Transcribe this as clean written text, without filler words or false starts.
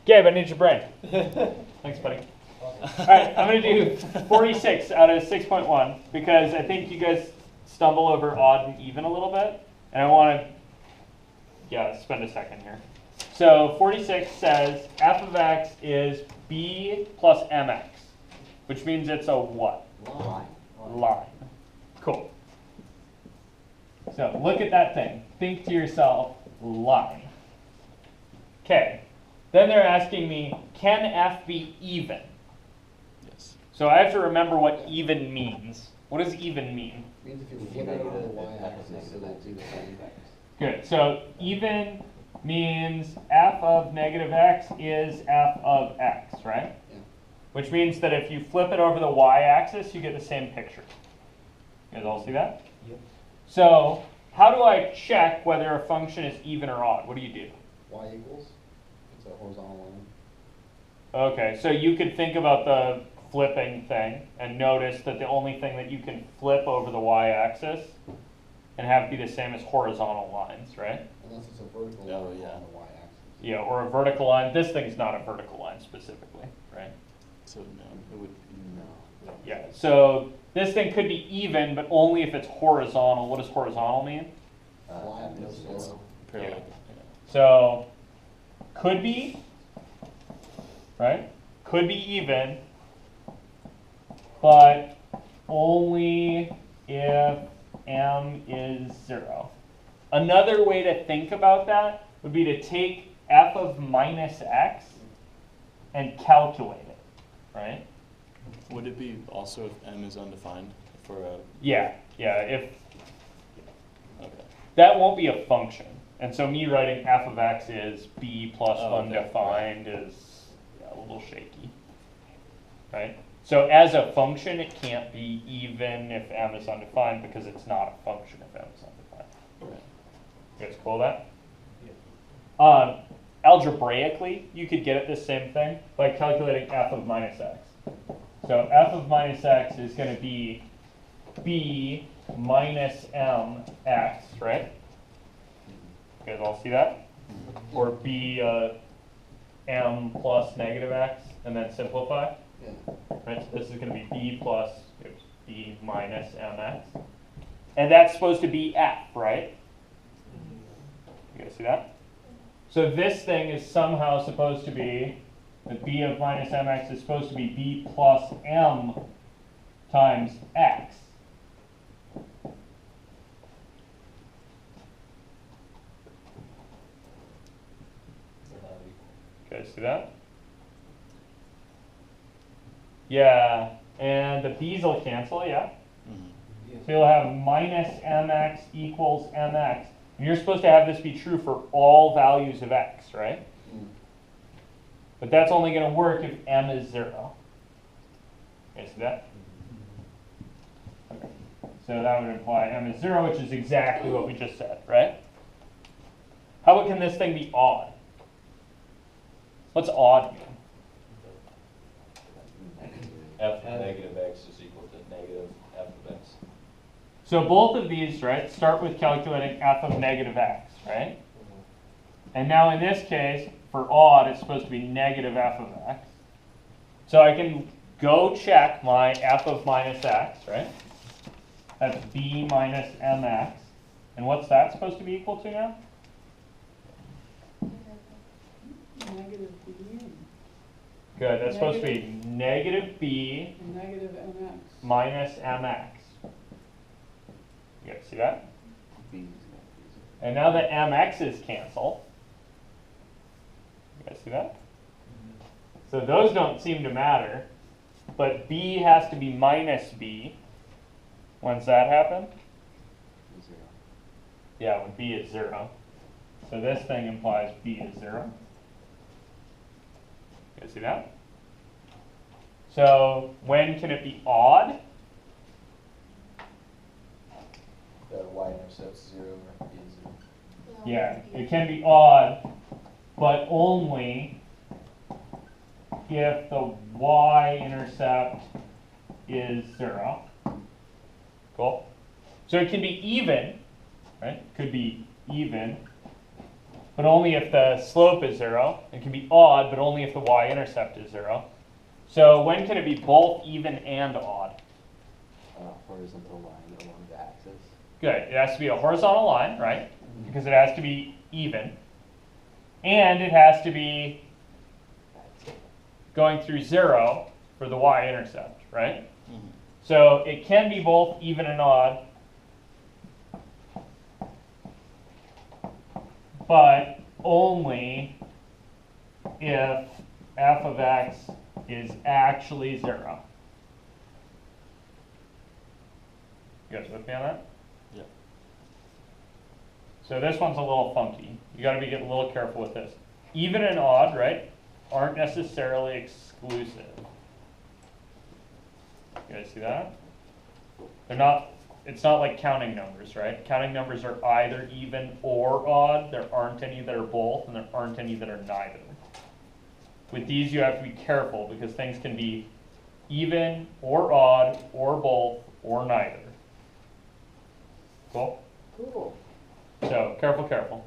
Gabe, I need your brain. Thanks, buddy. All right, I'm going to do 46 out of 6.1 because I think you guys stumble over odd and even a little bit, and I want to, spend a second here. So 46 says f of x is b plus mx, which means it's a what? Line. Cool. So look at that thing. Think to yourself, line. Okay. Then they're asking me, can f be even? Yes. So I have to remember what even means. What does even mean? It means if you flip it over the y-axis, it'll do the same. Good. So even means f of negative x is f of x, right? Yeah. Which means that if you flip it over the y-axis, you get the same picture. You guys all see that? Yep. So how do I check whether a function is even or odd? What do you do? Y equals? It's a horizontal line. Okay, so you could think about the flipping thing and notice that the only thing that you can flip over the y-axis and have be the same as horizontal lines, right? Unless it's a vertical Oh, line yeah. on the y-axis. Yeah, or a vertical line. This thing's not a vertical line specifically, right? So no, it would no. Yeah, so this thing could be even, but only if it's horizontal. What does horizontal mean? Line is zero. Parallel. Yeah. So could be, right? Could be even, but only if m is 0. Another way to think about that would be to take f of minus x and calculate it, right? Would it be also if m is undefined for a? Yeah, if Okay. that won't be a function. And so me writing f of x is b plus Oh, okay. undefined is a little shaky, right? So as a function, it can't be even if m is undefined because it's not a function if m is undefined. Right. You guys cool with that? Algebraically, you could get at this same thing by calculating f of minus x. So f of minus x is going to be b minus mx, right? You guys all see that? Or b m plus negative x, and then simplify. Yeah. Right? So this is going to be b plus b minus mx. And that's supposed to be f, right? You guys see that? So this thing is somehow supposed to be, the b of minus mx is supposed to be b plus m times x. You guys see that? Yeah, and the b's will cancel, yeah? Mhm. So you'll have minus mx equals mx. And you're supposed to have this be true for all values of x, right? Mm. But that's only going to work if m is 0. Okay, see that? Okay. So that would imply m is 0, which is exactly what we just said, right? How about can this thing be odd? What's odd mean? F of negative x is equal to negative f of x. So both of these, right, start with calculating f of negative x, right? And now in this case, for odd, it's supposed to be negative f of x. So I can go check my f of minus x, right? That's b minus mx. And what's that supposed to be equal to now? Negative b Good, that's supposed to be negative b and negative mx. minus mx. You guys see that? And now the mx's cancel. You guys see that? So those don't seem to matter. But b has to be minus b. When's that happen? Zero. Yeah, when b is 0. So this thing implies b is 0. You guys see that? So when can it be odd? The y-intercept's 0 or b is 0. Yeah, it can be odd, but only if the y-intercept is 0. Cool. So it can be even, right? Could be even, but only if the slope is 0. It can be odd, but only if the y-intercept is 0. So when can it be both even and odd? Horizontal line along the axis. Good. It has to be a horizontal line, right? Because it has to be even. And it has to be going through 0 for the y-intercept, right? Mhm. So it can be both even and odd, but only if f of x is actually 0. You guys with me on that? Yeah. So this one's a little funky. You got to be a little careful with this. Even and odd, right, aren't necessarily exclusive. You guys see that? They're not, it's not like counting numbers, right? Counting numbers are either even or odd. There aren't any that are both, and there aren't any that are neither. With these, you have to be careful because things can be even or odd or both or neither. Cool? Cool. So careful, careful.